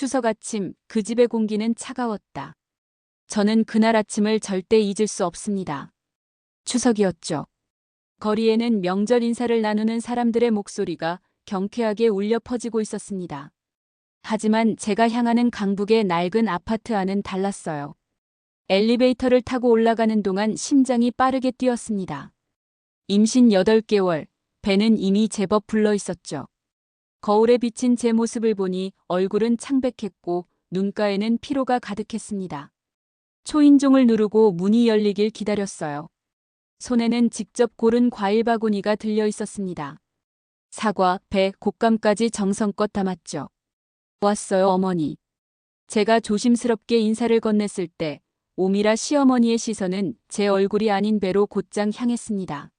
추석 아침 그 집의 공기는 차가웠다. 저는 그날 아침을 절대 잊을 수 없습니다. 추석이었죠. 거리에는 명절 인사를 나누는 사람들의 목소리가 경쾌하게 울려 퍼지고 있었습니다. 하지만 제가 향하는 강북의 낡은 아파트 안은 달랐어요. 엘리베이터를 타고 올라가는 동안 심장이 빠르게 뛰었습니다. 임신 8개월, 배는 이미 제법 불러 있었죠. 거울에 비친 제 모습을 보니 얼굴은 창백했고 눈가에는 피로가 가득했습니다. 초인종을 누르고 문이 열리길 기다렸어요. 손에는 직접 고른 과일 바구니가 들려 있었습니다. 사과, 배, 곶감까지 정성껏 담았죠. 왔어요, 어머니. 제가 조심스럽게 인사를 건넸을 때 오미라 시어머니의 시선은 제 얼굴이 아닌 배로 곧장 향했습니다.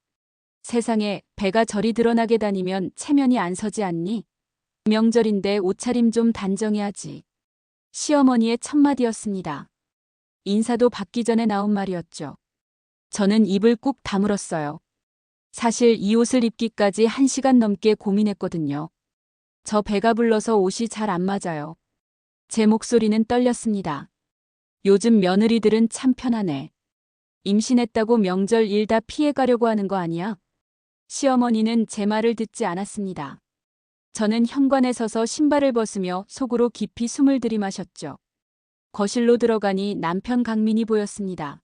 세상에, 배가 저리 드러나게 다니면 체면이 안 서지 않니? 명절인데 옷차림 좀 단정해야지. 시어머니의 첫마디였습니다. 인사도 받기 전에 나온 말이었죠. 저는 입을 꾹 다물었어요. 사실 이 옷을 입기까지 1시간 넘게 고민했거든요. 저 배가 불러서 옷이 잘 안 맞아요. 제 목소리는 떨렸습니다. 요즘 며느리들은 참 편하네. 임신했다고 명절 일 다 피해가려고 하는 거 아니야? 시어머니는 제 말을 듣지 않았습니다. 저는 현관에 서서 신발을 벗으며 속으로 깊이 숨을 들이마셨죠. 거실로 들어가니 남편 강민이 보였습니다.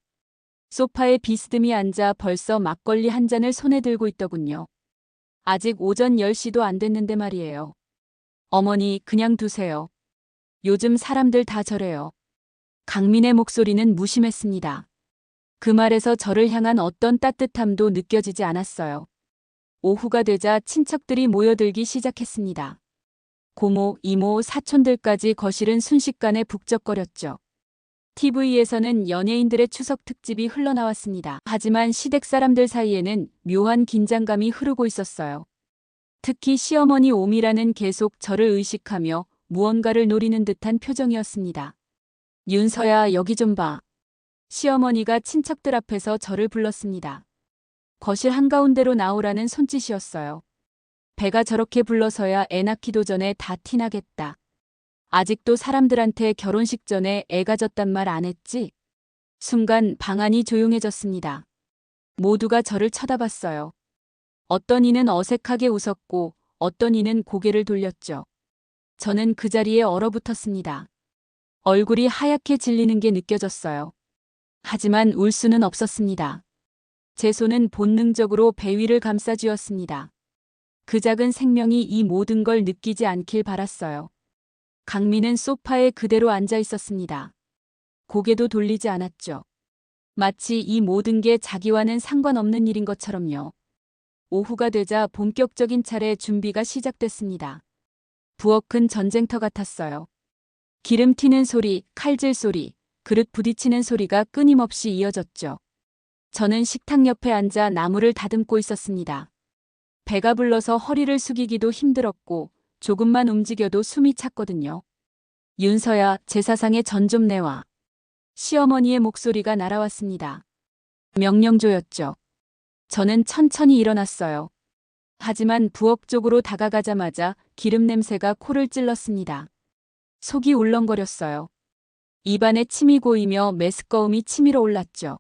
소파에 비스듬히 앉아 벌써 막걸리 한 잔을 손에 들고 있더군요. 아직 오전 10시도 안 됐는데 말이에요. 어머니, 그냥 두세요. 요즘 사람들 다 저래요. 강민의 목소리는 무심했습니다. 그 말에서 저를 향한 어떤 따뜻함도 느껴지지 않았어요. 오후가 되자 친척들이 모여들기 시작했습니다. 고모, 이모, 사촌들까지 거실은 순식간에 북적거렸죠. TV에서는 연예인들의 추석 특집이 흘러나왔습니다. 하지만 시댁 사람들 사이에는 묘한 긴장감이 흐르고 있었어요. 특히 시어머니 오미라는 계속 저를 의식하며 무언가를 노리는 듯한 표정이었습니다. 윤서야, 여기 좀 봐. 시어머니가 친척들 앞에서 저를 불렀습니다. 거실 한가운데로 나오라는 손짓이었어요. 배가 저렇게 불러서야 애 낳기도 전에 다 티나겠다. 아직도 사람들한테 결혼식 전에 애 가졌단 말 안 했지? 순간 방 안이 조용해졌습니다. 모두가 저를 쳐다봤어요. 어떤 이는 어색하게 웃었고 어떤 이는 고개를 돌렸죠. 저는 그 자리에 얼어붙었습니다. 얼굴이 하얗게 질리는 게 느껴졌어요. 하지만 울 수는 없었습니다. 제 손은 본능적으로 배 위를 감싸쥐었습니다. 그 작은 생명이 이 모든 걸 느끼지 않길 바랐어요. 강민은 소파에 그대로 앉아 있었습니다. 고개도 돌리지 않았죠. 마치 이 모든 게 자기와는 상관없는 일인 것처럼요. 오후가 되자 본격적인 차례 준비가 시작됐습니다. 부엌은 전쟁터 같았어요. 기름 튀는 소리, 칼질 소리, 그릇 부딪히는 소리가 끊임없이 이어졌죠. 저는 식탁 옆에 앉아 나물을 다듬고 있었습니다. 배가 불러서 허리를 숙이기도 힘들었고 조금만 움직여도 숨이 찼거든요. 윤서야, 제사상에 전 좀 내와. 시어머니의 목소리가 날아왔습니다. 명령조였죠. 저는 천천히 일어났어요. 하지만 부엌 쪽으로 다가가자마자 기름 냄새가 코를 찔렀습니다. 속이 울렁거렸어요. 입안에 침이 고이며 메스꺼움이 치밀어 올랐죠.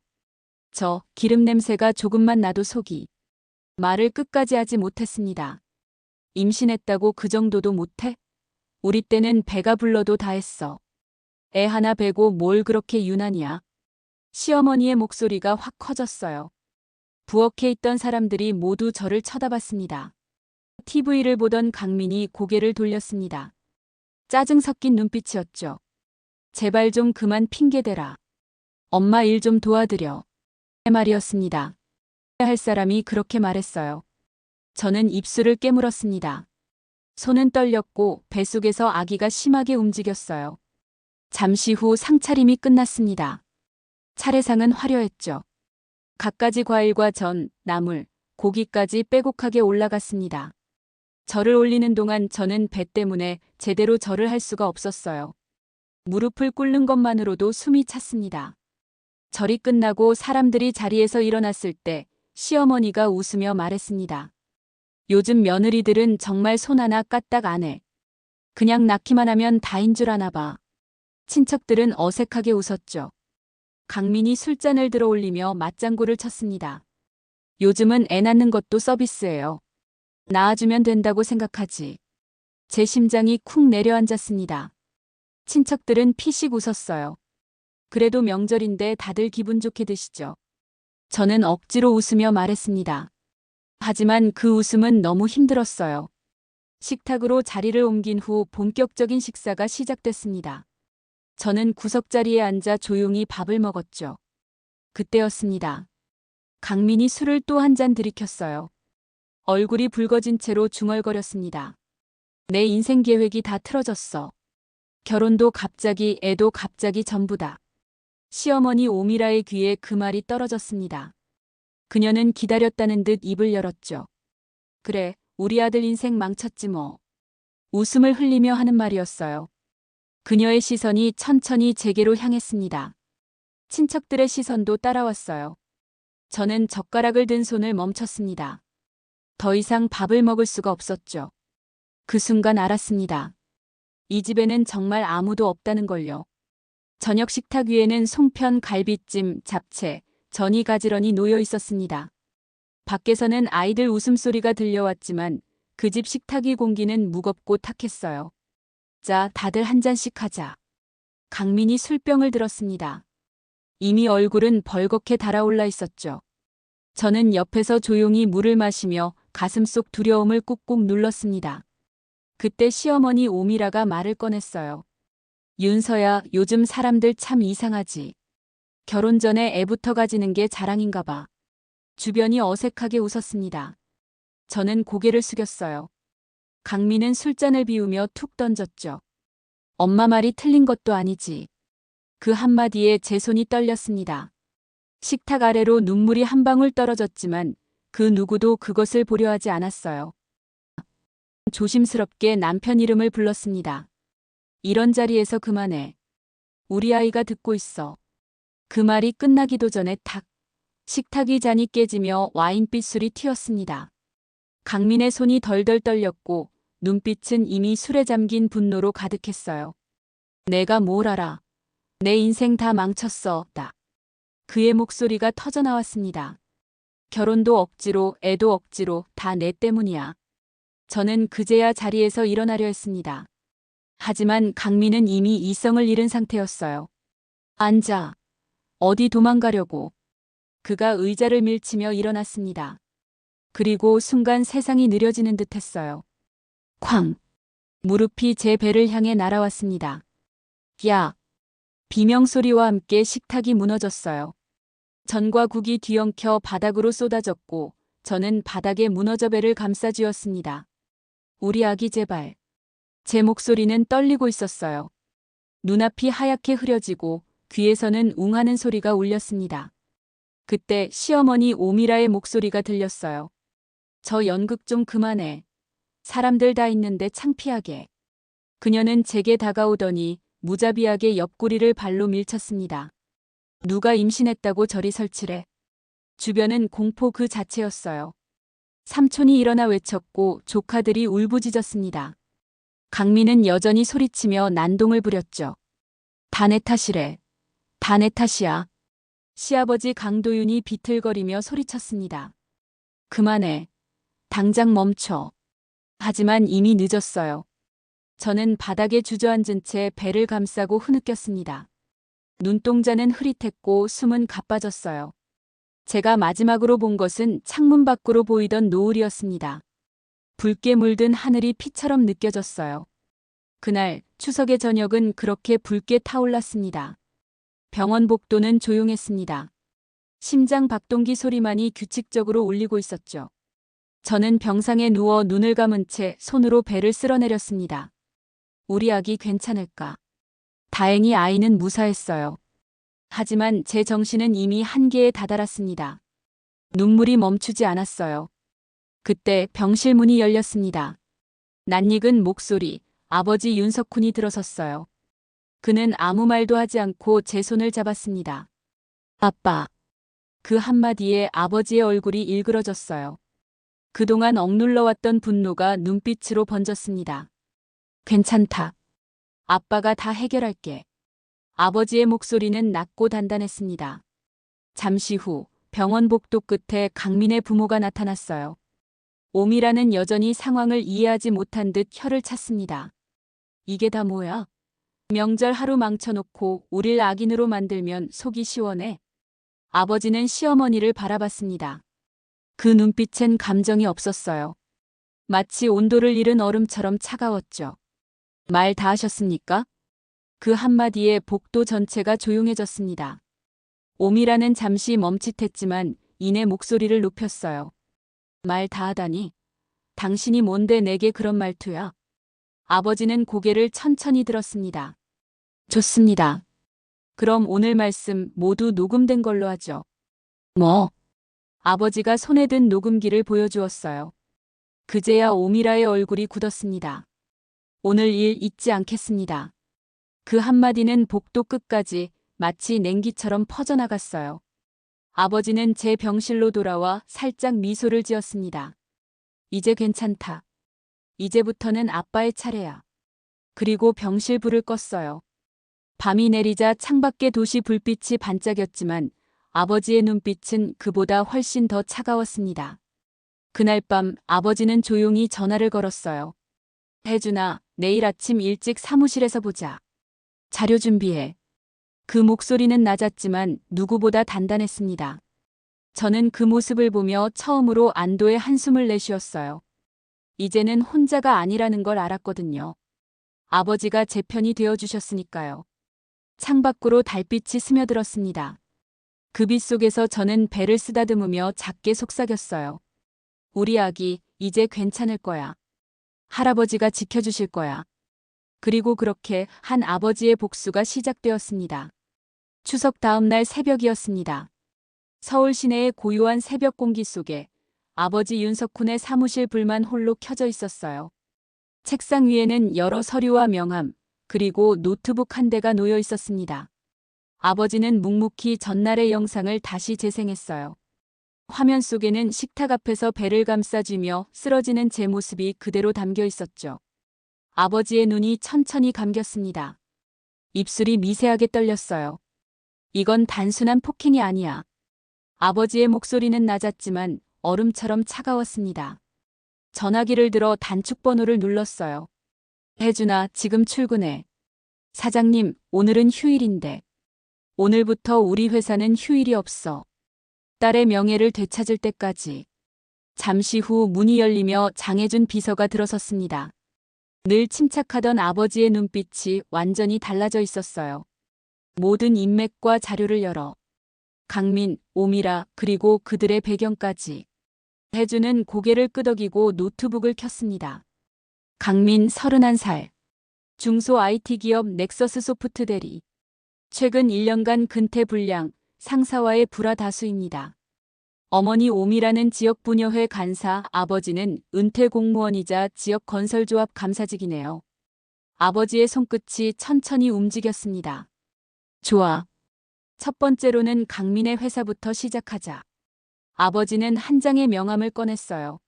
기름 냄새가 조금만 나도 속이. 말을 끝까지 하지 못했습니다. 임신했다고 그 정도도 못해? 우리 때는 배가 불러도 다 했어. 애 하나 베고 뭘 그렇게 유난이야? 시어머니의 목소리가 확 커졌어요. 부엌에 있던 사람들이 모두 저를 쳐다봤습니다. TV를 보던 강민이 고개를 돌렸습니다. 짜증 섞인 눈빛이었죠. 제발 좀 그만 핑계대라. 엄마 일 좀 도와드려. 제 말이었습니다. 할 사람이 그렇게 말했어요. 저는 입술을 깨물었습니다. 손은 떨렸고 뱃속에서 아기가 심하게 움직였어요. 잠시 후 상차림이 끝났습니다. 차례상은 화려했죠. 갖가지 과일과 전, 나물, 고기까지 빼곡하게 올라갔습니다. 절을 올리는 동안 저는 배 때문에 제대로 절을 할 수가 없었어요. 무릎을 꿇는 것만으로도 숨이 찼습니다. 절이 끝나고 사람들이 자리에서 일어났을 때 시어머니가 웃으며 말했습니다. 요즘 며느리들은 정말 손 하나 까딱 안 해. 그냥 낳기만 하면 다인 줄 아나 봐. 친척들은 어색하게 웃었죠. 강민이 술잔을 들어 올리며 맞장구를 쳤습니다. 요즘은 애 낳는 것도 서비스예요. 낳아주면 된다고 생각하지. 제 심장이 쿵 내려앉았습니다. 친척들은 피식 웃었어요. 그래도 명절인데 다들 기분 좋게 드시죠. 저는 억지로 웃으며 말했습니다. 하지만 그 웃음은 너무 힘들었어요. 식탁으로 자리를 옮긴 후 본격적인 식사가 시작됐습니다. 저는 구석자리에 앉아 조용히 밥을 먹었죠. 그때였습니다. 강민이 술을 또 한 잔 들이켰어요. 얼굴이 붉어진 채로 중얼거렸습니다. 내 인생 계획이 다 틀어졌어. 결혼도 갑자기, 애도 갑자기 전부다. 시어머니 오미라의 귀에 그 말이 떨어졌습니다. 그녀는 기다렸다는 듯 입을 열었죠. 그래, 우리 아들 인생 망쳤지 뭐. 웃음을 흘리며 하는 말이었어요. 그녀의 시선이 천천히 제게로 향했습니다. 친척들의 시선도 따라왔어요. 저는 젓가락을 든 손을 멈췄습니다. 더 이상 밥을 먹을 수가 없었죠. 그 순간 알았습니다. 이 집에는 정말 아무도 없다는 걸요. 저녁 식탁 위에는 송편, 갈비찜, 잡채, 전이 가지런히 놓여 있었습니다. 밖에서는 아이들 웃음소리가 들려왔지만 그 집 식탁의 공기는 무겁고 탁했어요. 자, 다들 한 잔씩 하자. 강민이 술병을 들었습니다. 이미 얼굴은 벌겋게 달아올라 있었죠. 저는 옆에서 조용히 물을 마시며 가슴속 두려움을 꾹꾹 눌렀습니다. 그때 시어머니 오미라가 말을 꺼냈어요. 윤서야, 요즘 사람들 참 이상하지. 결혼 전에 애부터 가지는 게 자랑인가 봐. 주변이 어색하게 웃었습니다. 저는 고개를 숙였어요. 강민은 술잔을 비우며 툭 던졌죠. 엄마 말이 틀린 것도 아니지. 그 한마디에 제 손이 떨렸습니다. 식탁 아래로 눈물이 한 방울 떨어졌지만 그 누구도 그것을 보려 하지 않았어요. 조심스럽게 남편 이름을 불렀습니다. 이런 자리에서 그만해. 우리 아이가 듣고 있어. 그 말이 끝나기도 전에 탁. 식탁이 잔이 깨지며 와인빛 술이 튀었습니다. 강민의 손이 덜덜 떨렸고 눈빛은 이미 술에 잠긴 분노로 가득했어요. 내가 뭘 알아. 내 인생 다 망쳤어. 다. 그의 목소리가 터져나왔습니다. 결혼도 억지로, 애도 억지로, 다 내 때문이야. 저는 그제야 자리에서 일어나려 했습니다. 하지만 강민은 이미 이성을 잃은 상태였어요. 앉아. 어디 도망가려고. 그가 의자를 밀치며 일어났습니다. 그리고 순간 세상이 느려지는 듯 했어요. 쾅! 무릎이 제 배를 향해 날아왔습니다. 야! 비명소리와 함께 식탁이 무너졌어요. 전과 국이 뒤엉켜 바닥으로 쏟아졌고 저는 바닥에 무너져 배를 감싸쥐었습니다. 우리 아기 제발. 제 목소리는 떨리고 있었어요. 눈앞이 하얗게 흐려지고 귀에서는 웅하는 소리가 울렸습니다. 그때 시어머니 오미라의 목소리가 들렸어요. 저 연극 좀 그만해. 사람들 다 있는데 창피하게. 그녀는 제게 다가오더니 무자비하게 옆구리를 발로 밀쳤습니다. 누가 임신했다고 저리 설치래. 주변은 공포 그 자체였어요. 삼촌이 일어나 외쳤고 조카들이 울부짖었습니다. 강민은 여전히 소리치며 난동을 부렸죠. 다 내 탓이래. 다 내 탓이야. 시아버지 강도윤이 비틀거리며 소리쳤습니다. 그만해. 당장 멈춰. 하지만 이미 늦었어요. 저는 바닥에 주저앉은 채 배를 감싸고 흐느꼈습니다. 눈동자는 흐릿했고 숨은 가빠졌어요. 제가 마지막으로 본 것은 창문 밖으로 보이던 노을이었습니다. 붉게 물든 하늘이 피처럼 느껴졌어요. 그날 추석의 저녁은 그렇게 붉게 타올랐습니다. 병원 복도는 조용했습니다. 심장 박동기 소리만이 규칙적으로 울리고 있었죠. 저는 병상에 누워 눈을 감은 채 손으로 배를 쓸어내렸습니다. 우리 아기 괜찮을까? 다행히 아이는 무사했어요. 하지만 제 정신은 이미 한계에 다다랐습니다. 눈물이 멈추지 않았어요. 그때 병실 문이 열렸습니다. 낯익은 목소리, 아버지 윤석훈이 들어섰어요. 그는 아무 말도 하지 않고 제 손을 잡았습니다. 아빠. 그 한마디에 아버지의 얼굴이 일그러졌어요. 그동안 억눌러왔던 분노가 눈빛으로 번졌습니다. 괜찮다. 아빠가 다 해결할게. 아버지의 목소리는 낮고 단단했습니다. 잠시 후 병원 복도 끝에 강민의 부모가 나타났어요. 오미라는 여전히 상황을 이해하지 못한 듯 혀를 찼습니다. 이게 다 뭐야? 명절 하루 망쳐놓고 우릴 악인으로 만들면 속이 시원해. 아버지는 시어머니를 바라봤습니다. 그 눈빛엔 감정이 없었어요. 마치 온도를 잃은 얼음처럼 차가웠죠. 말 다 하셨습니까? 그 한마디에 복도 전체가 조용해졌습니다. 오미라는 잠시 멈칫했지만 이내 목소리를 높였어요. 말 다 하다니. 당신이 뭔데 내게 그런 말투야? 아버지는 고개를 천천히 들었습니다. 좋습니다. 그럼 오늘 말씀 모두 녹음된 걸로 하죠. 뭐? 아버지가 손에 든 녹음기를 보여주었어요. 그제야 오미라의 얼굴이 굳었습니다. 오늘 일 잊지 않겠습니다. 그 한마디는 복도 끝까지 마치 냉기처럼 퍼져나갔어요. 아버지는 제 병실로 돌아와 살짝 미소를 지었습니다. 이제 괜찮다. 이제부터는 아빠의 차례야. 그리고 병실 불을 껐어요. 밤이 내리자 창밖에 도시 불빛이 반짝였지만 아버지의 눈빛은 그보다 훨씬 더 차가웠습니다. 그날 밤 아버지는 조용히 전화를 걸었어요. 혜준아, 내일 아침 일찍 사무실에서 보자. 자료 준비해. 그 목소리는 낮았지만 누구보다 단단했습니다. 저는 그 모습을 보며 처음으로 안도의 한숨을 내쉬었어요. 이제는 혼자가 아니라는 걸 알았거든요. 아버지가 제 편이 되어주셨으니까요. 창밖으로 달빛이 스며들었습니다. 그 빛 속에서 저는 배를 쓰다듬으며 작게 속삭였어요. 우리 아기, 이제 괜찮을 거야. 할아버지가 지켜주실 거야. 그리고 그렇게 한 아버지의 복수가 시작되었습니다. 추석 다음 날 새벽이었습니다. 서울 시내의 고요한 새벽 공기 속에 아버지 윤석훈의 사무실 불만 홀로 켜져 있었어요. 책상 위에는 여러 서류와 명함, 그리고 노트북 한 대가 놓여 있었습니다. 아버지는 묵묵히 전날의 영상을 다시 재생했어요. 화면 속에는 식탁 앞에서 배를 감싸쥐며 쓰러지는 제 모습이 그대로 담겨 있었죠. 아버지의 눈이 천천히 감겼습니다. 입술이 미세하게 떨렸어요. 이건 단순한 폭행이 아니야. 아버지의 목소리는 낮았지만 얼음처럼 차가웠습니다. 전화기를 들어 단축번호를 눌렀어요. 혜준아, 지금 출근해. 사장님, 오늘은 휴일인데. 오늘부터 우리 회사는 휴일이 없어. 딸의 명예를 되찾을 때까지. 잠시 후 문이 열리며 장혜준 비서가 들어섰습니다. 늘 침착하던 아버지의 눈빛이 완전히 달라져 있었어요. 모든 인맥과 자료를 열어. 강민, 오미라, 그리고 그들의 배경까지. 혜준은 고개를 끄덕이고 노트북을 켰습니다. 강민 31살. 중소 IT 기업 넥서스 소프트 대리. 최근 1년간 근태 불량, 상사와의 불화 다수입니다. 어머니 오미라는 지역분여회 간사, 아버지는 은퇴 공무원이자 지역 건설조합 감사직이네요. 아버지의 손끝이 천천히 움직였습니다. 좋아. 첫 번째로는 강민의 회사부터 시작하자. 아버지는 한 장의 명함을 꺼냈어요.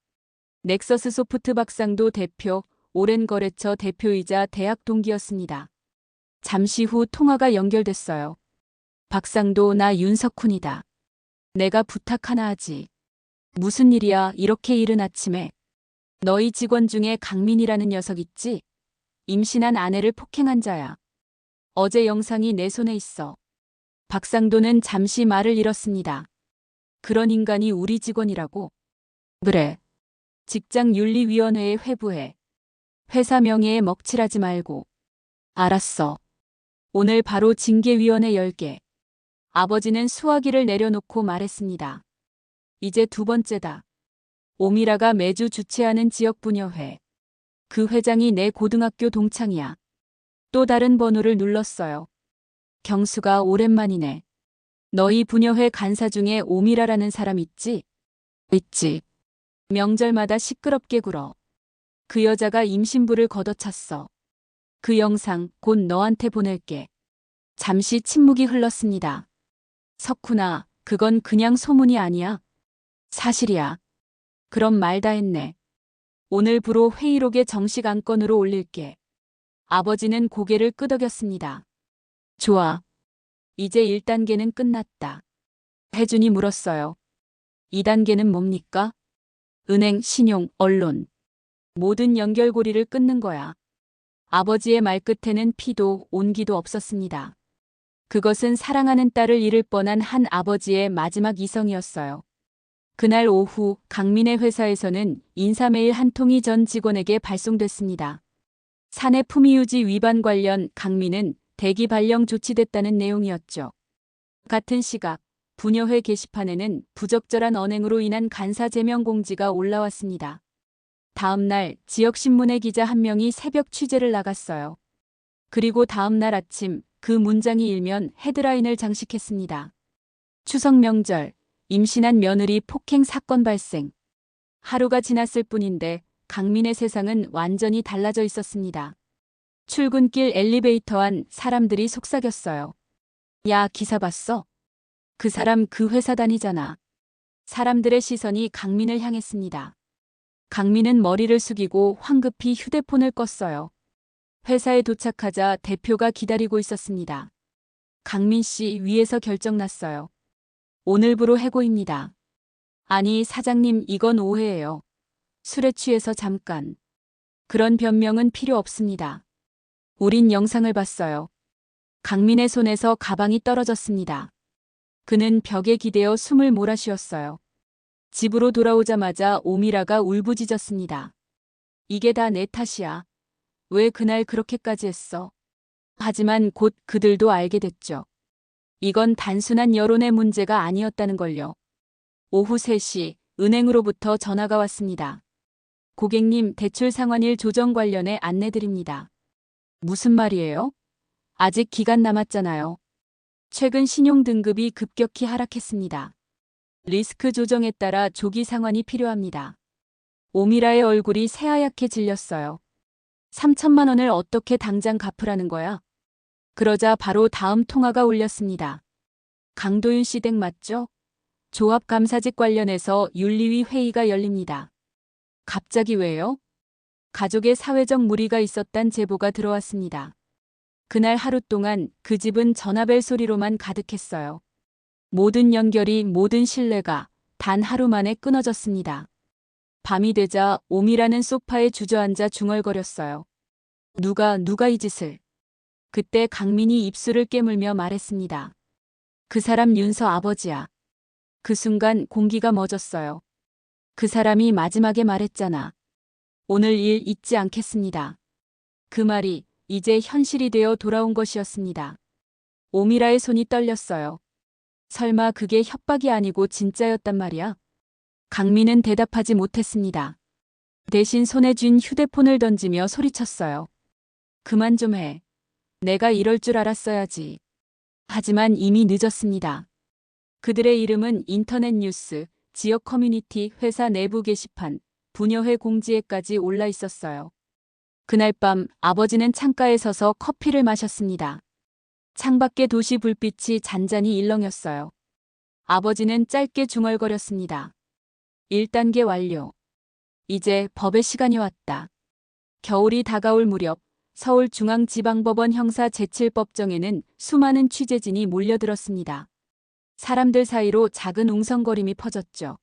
넥서스 소프트 박상도 대표, 오랜 거래처 대표이자 대학 동기였습니다. 잠시 후 통화가 연결됐어요. 박상도, 나 윤석훈이다. 내가 부탁 하나 하지. 무슨 일이야, 이렇게 이른 아침에. 너희 직원 중에 강민이라는 녀석 있지? 임신한 아내를 폭행한 자야. 어제 영상이 내 손에 있어. 박상도는 잠시 말을 잃었습니다. 그런 인간이 우리 직원이라고? 그래. 직장윤리위원회에 회부해. 회사 명예에 먹칠하지 말고. 알았어. 오늘 바로 징계위원회 열게. 아버지는 수화기를 내려놓고 말했습니다. 이제 두 번째다. 오미라가 매주 주최하는 지역분여회. 그 회장이 내 고등학교 동창이야. 또 다른 번호를 눌렀어요. 경수가 오랜만이네. 너희 분여회 간사 중에 오미라라는 사람 있지? 있지. 명절마다 시끄럽게 굴어. 그 여자가 임신부를 걷어찼어. 그 영상 곧 너한테 보낼게. 잠시 침묵이 흘렀습니다. 석훈아, 그건 그냥 소문이 아니야. 사실이야. 그럼 말 다 했네. 오늘부로 회의록에 정식 안건으로 올릴게. 아버지는 고개를 끄덕였습니다. 좋아. 이제 1단계는 끝났다. 혜준이 물었어요. 2단계는 뭡니까? 은행, 신용, 언론. 모든 연결고리를 끊는 거야. 아버지의 말끝에는 피도 온기도 없었습니다. 그것은 사랑하는 딸을 잃을 뻔한 한 아버지의 마지막 이성이었어요. 그날 오후 강민의 회사에서는 인사메일 한 통이 전 직원에게 발송됐습니다. 사내 품위유지 위반 관련 강민은 대기 발령 조치됐다는 내용이었죠. 같은 시각 부녀회 게시판에는 부적절한 언행으로 인한 간사 제명 공지가 올라왔습니다. 다음 날 지역신문의 기자 한 명이 새벽 취재를 나갔어요. 그리고 다음 날 아침 그 문장이 일면 헤드라인을 장식했습니다. 추석 명절, 임신한 며느리 폭행 사건 발생. 하루가 지났을 뿐인데 강민의 세상은 완전히 달라져 있었습니다. 출근길 엘리베이터 안 사람들이 속삭였어요. 야, 기사 봤어? 그 사람 그 회사 다니잖아. 사람들의 시선이 강민을 향했습니다. 강민은 머리를 숙이고 황급히 휴대폰을 껐어요. 회사에 도착하자 대표가 기다리고 있었습니다. 강민 씨 위에서 결정 났어요. 오늘부로 해고입니다. 아니 사장님 이건 오해예요. 술에 취해서 잠깐. 그런 변명은 필요 없습니다. 우린 영상을 봤어요. 강민의 손에서 가방이 떨어졌습니다. 그는 벽에 기대어 숨을 몰아쉬었어요. 집으로 돌아오자마자 오미라가 울부짖었습니다. 이게 다 내 탓이야. 왜 그날 그렇게까지 했어? 하지만 곧 그들도 알게 됐죠. 이건 단순한 여론의 문제가 아니었다는 걸요. 오후 3시 은행으로부터 전화가 왔습니다. 고객님 대출 상환일 조정 관련해 안내드립니다. 무슨 말이에요? 아직 기간 남았잖아요. 최근 신용 등급이 급격히 하락했습니다. 리스크 조정에 따라 조기 상환이 필요합니다. 오미라의 얼굴이 새하얗게 질렸어요. 3천만 원을 어떻게 당장 갚으라는 거야? 그러자 바로 다음 통화가 울렸습니다. 강도윤 씨 댁 맞죠? 조합 감사직 관련해서 윤리위 회의가 열립니다. 갑자기 왜요? 가족의 사회적 무리가 있었단 제보가 들어왔습니다. 그날 하루 동안 그 집은 전화벨 소리로만 가득했어요. 모든 연결이 모든 신뢰가 단 하루 만에 끊어졌습니다. 밤이 되자 오미라는 소파에 주저앉아 중얼거렸어요. 누가 이 짓을. 그때 강민이 입술을 깨물며 말했습니다. 그 사람 윤서 아버지야. 그 순간 공기가 멎었어요. 그 사람이 마지막에 말했잖아. 오늘 일 잊지 않겠습니다. 그 말이 이제 현실이 되어 돌아온 것이었습니다. 오미라의 손이 떨렸어요. 설마 그게 협박이 아니고 진짜였단 말이야? 강민은 대답하지 못했습니다. 대신 손에 쥔 휴대폰을 던지며 소리쳤어요. 그만 좀 해. 내가 이럴 줄 알았어야지. 하지만 이미 늦었습니다. 그들의 이름은 인터넷 뉴스, 지역 커뮤니티, 회사 내부 게시판, 부녀회 공지에까지 올라 있었어요. 그날 밤 아버지는 창가에 서서 커피를 마셨습니다. 창밖의 도시 불빛이 잔잔히 일렁였어요. 아버지는 짧게 중얼거렸습니다. 1단계 완료. 이제 법의 시간이 왔다. 겨울이 다가올 무렵 서울중앙지방법원 형사 제7법정에는 수많은 취재진이 몰려들었습니다. 사람들 사이로 작은 웅성거림이 퍼졌죠.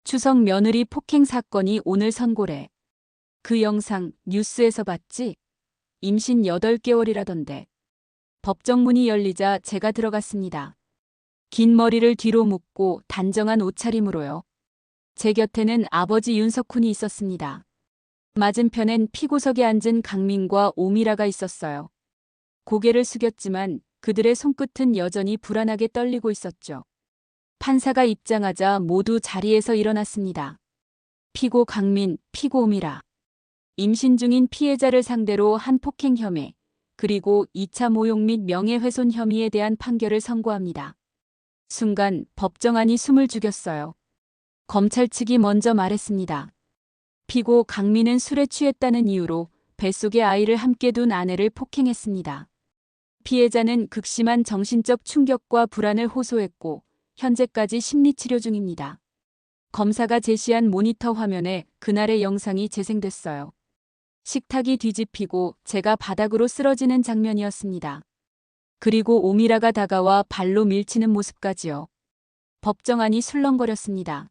추석 며느리 폭행 사건이 오늘 선고래. 그 영상 뉴스에서 봤지? 임신 8개월이라던데. 법정문이 열리자 제가 들어갔습니다. 긴 머리를 뒤로 묶고 단정한 옷차림으로요. 제 곁에는 아버지 윤석훈이 있었습니다. 맞은편엔 피고석에 앉은 강민과 오미라가 있었어요. 고개를 숙였지만 그들의 손끝은 여전히 불안하게 떨리고 있었죠. 판사가 입장하자 모두 자리에서 일어났습니다. 피고 강민, 피고 오미라. 임신 중인 피해자를 상대로 한 폭행 혐의, 그리고 2차 모욕 및 명예훼손 혐의에 대한 판결을 선고합니다. 순간 법정안이 숨을 죽였어요. 검찰 측이 먼저 말했습니다. 피고 강민은 술에 취했다는 이유로 뱃속에 아이를 함께 둔 아내를 폭행했습니다. 피해자는 극심한 정신적 충격과 불안을 호소했고 현재까지 심리치료 중입니다. 검사가 제시한 모니터 화면에 그날의 영상이 재생됐어요. 식탁이 뒤집히고 제가 바닥으로 쓰러지는 장면이었습니다. 그리고 오미라가 다가와 발로 밀치는 모습까지요. 법정 안이 술렁거렸습니다.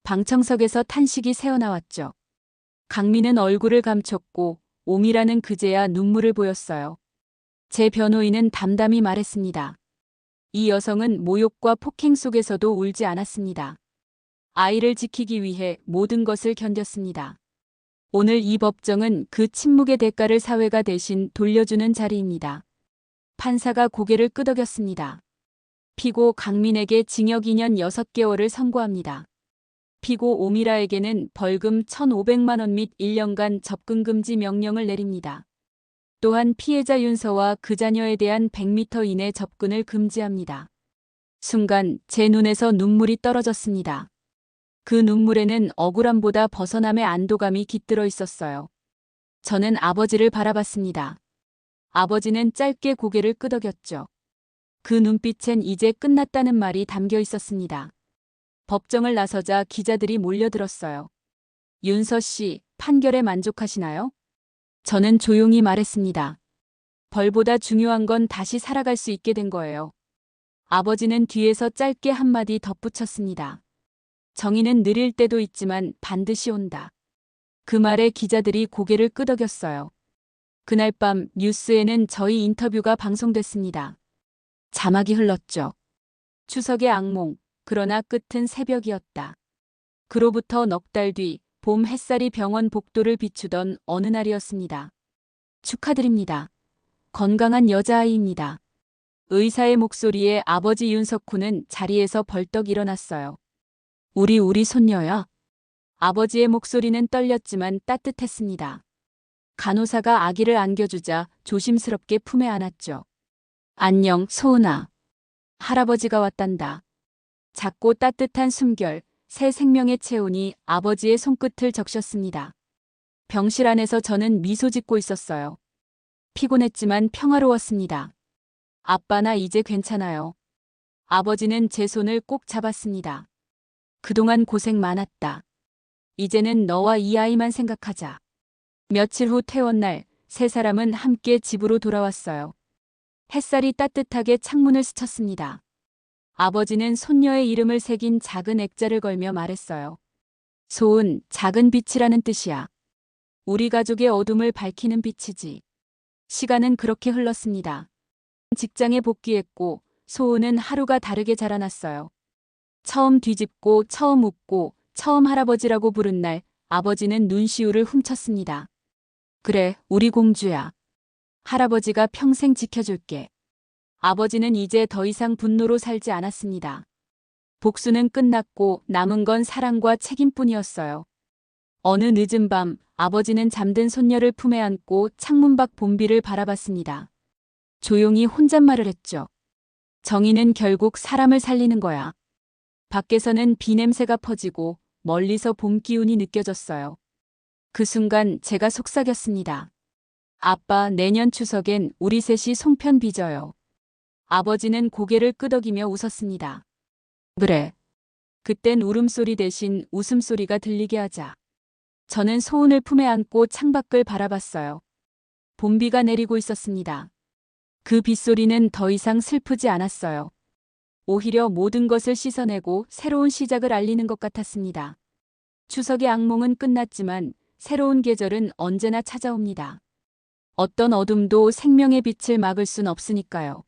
방청석에서 탄식이 새어나왔죠. 강민은 얼굴을 감췄고 오미라는 그제야 눈물을 보였어요. 제 변호인은 담담히 말했습니다. 이 여성은 모욕과 폭행 속에서도 울지 않았습니다. 아이를 지키기 위해 모든 것을 견뎠습니다. 오늘 이 법정은 그 침묵의 대가를 사회가 대신 돌려주는 자리입니다. 판사가 고개를 끄덕였습니다. 피고 강민에게 징역 2년 6개월을 선고합니다. 피고 오미라에게는 벌금 1,500만 원 및 1년간 접근 금지 명령을 내립니다. 또한 피해자 윤서와 그 자녀에 대한 100m 이내 접근을 금지합니다. 순간 제 눈에서 눈물이 떨어졌습니다. 그 눈물에는 억울함보다 벗어남의 안도감이 깃들어 있었어요. 저는 아버지를 바라봤습니다. 아버지는 짧게 고개를 끄덕였죠. 그 눈빛엔 이제 끝났다는 말이 담겨 있었습니다. 법정을 나서자 기자들이 몰려들었어요. 윤서 씨, 판결에 만족하시나요? 저는 조용히 말했습니다. 벌보다 중요한 건 다시 살아갈 수 있게 된 거예요. 아버지는 뒤에서 짧게 한마디 덧붙였습니다. 정의는 느릴 때도 있지만 반드시 온다. 그 말에 기자들이 고개를 끄덕였어요. 그날 밤 뉴스에는 저희 인터뷰가 방송됐습니다. 자막이 흘렀죠. 추석의 악몽, 그러나 끝은 새벽이었다. 그로부터 넉 달 뒤 봄 햇살이 병원 복도를 비추던 어느 날이었습니다. 축하드립니다. 건강한 여자아이입니다. 의사의 목소리에 아버지 윤석훈은 자리에서 벌떡 일어났어요. 우리 손녀야. 아버지의 목소리는 떨렸지만 따뜻했습니다. 간호사가 아기를 안겨주자 조심스럽게 품에 안았죠. 안녕, 소은아. 할아버지가 왔단다. 작고 따뜻한 숨결, 새 생명의 체온이 아버지의 손끝을 적셨습니다. 병실 안에서 저는 미소 짓고 있었어요. 피곤했지만 평화로웠습니다. 아빠, 나 이제 괜찮아요. 아버지는 제 손을 꼭 잡았습니다. 그동안 고생 많았다. 이제는 너와 이 아이만 생각하자. 며칠 후 퇴원날, 세 사람은 함께 집으로 돌아왔어요. 햇살이 따뜻하게 창문을 스쳤습니다. 아버지는 손녀의 이름을 새긴 작은 액자를 걸며 말했어요. 소은, 작은 빛이라는 뜻이야. 우리 가족의 어둠을 밝히는 빛이지. 시간은 그렇게 흘렀습니다. 직장에 복귀했고 소은은 하루가 다르게 자라났어요. 처음 뒤집고 처음 웃고 처음 할아버지라고 부른 날 아버지는 눈시울을 훔쳤습니다. 그래, 우리 공주야. 할아버지가 평생 지켜줄게. 아버지는 이제 더 이상 분노로 살지 않았습니다. 복수는 끝났고 남은 건 사랑과 책임뿐이었어요. 어느 늦은 밤 아버지는 잠든 손녀를 품에 안고 창문 밖 봄비를 바라봤습니다. 조용히 혼잣말을 했죠. 정의는 결국 사람을 살리는 거야. 밖에서는 비 냄새가 퍼지고 멀리서 봄 기운이 느껴졌어요. 그 순간 제가 속삭였습니다. 아빠, 내년 추석엔 우리 셋이 송편 빚어요. 아버지는 고개를 끄덕이며 웃었습니다. 그래. 그땐 울음소리 대신 웃음소리가 들리게 하자. 저는 소은을 품에 안고 창밖을 바라봤어요. 봄비가 내리고 있었습니다. 그 빗소리는 더 이상 슬프지 않았어요. 오히려 모든 것을 씻어내고 새로운 시작을 알리는 것 같았습니다. 추석의 악몽은 끝났지만 새로운 계절은 언제나 찾아옵니다. 어떤 어둠도 생명의 빛을 막을 순 없으니까요.